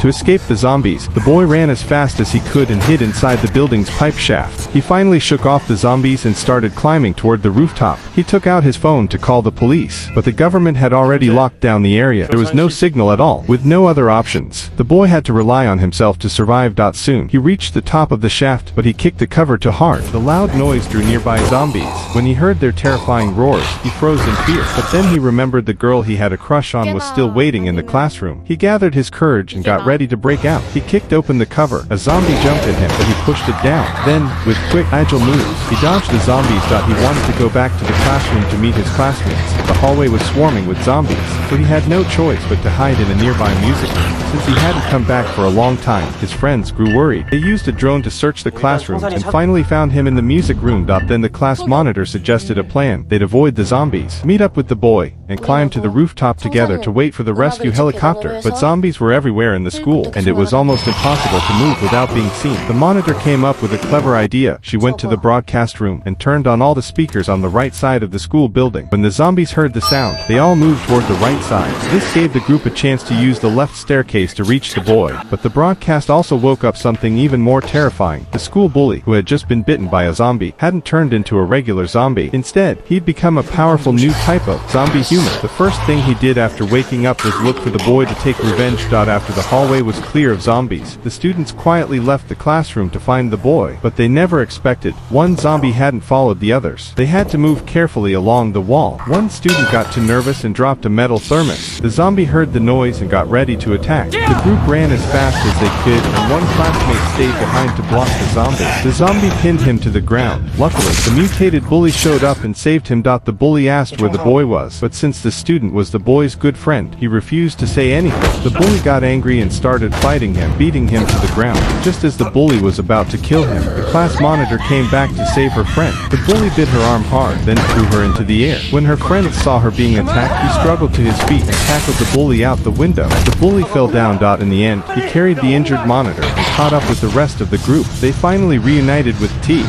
To escape the zombies, the boy ran as fast as he could and hid inside the building's pipe shaft. He finally shook off the zombies and started climbing toward the rooftop. He took out his phone to call the police, but the government had already locked down the area. There was no signal at all. With no other options, the boy had to rely on himself to survive. Soon, he reached the top of the shaft, but he kicked the cover too hard. The loud noise drew nearby zombies. When he heard their terrifying roars, he froze in fear. But then he remembered the girl he had a crush on was still waiting in the classroom. He gathered his courage and got ready to break out. He kicked open the cover. A zombie jumped at him, but he pushed it down. Then, with quick, agile moves, he dodged the zombies. He wanted to go back to the classroom to meet his classmates. The hallway was swarming with zombies, so he had no choice but to hide in a nearby music room. Since he hadn't come back for a long time, his friends grew worried. They used a drone to search the classroom and finally found him in the music room. Then the class monitor suggested a plan. They'd avoid the zombies, meet up with the boy, and climb to the rooftop together to wait for the rescue helicopter. But zombies were everywhere in the school, and it was almost impossible to move without being seen. The monitor came up with a clever idea. She went to the broadcast room and turned on all the speakers on the right side of the school building. When the zombies heard the sound, they all moved toward the right side. This gave the group a chance to use the left staircase to reach the boy. But the broadcast also woke up something even more terrifying. The school bully, who had just been bitten by a zombie, hadn't turned into a regular zombie. Instead, he'd become a powerful new type of zombie human. The first thing he did after waking up was look for the boy to take revenge. After the hallway was clear of zombies, the students quietly left the classroom to find the boy, but they never expected one zombie hadn't followed the others. They had to move carefully along the wall. One student got too nervous and dropped a metal thermos. The zombie heard the noise and got ready to attack. The group ran as fast as they could, and one classmate stayed behind to block the zombie. The zombie pinned him to the ground. Luckily, the mutated bully showed up and saved him. The bully asked where the boy was, but since the student was the boy's good friend, he refused to say anything. The bully got angry and started fighting him, beating him to the ground. Just as the bully was about to kill him, the class monitor came back to save her friend. The bully bit her arm hard, then threw her into the air. When her friends saw her being attacked, he struggled to his feet and tackled the bully out the window. The bully fell down. In the end, he carried the injured monitor and caught up with the rest of the group. They finally reunited with T.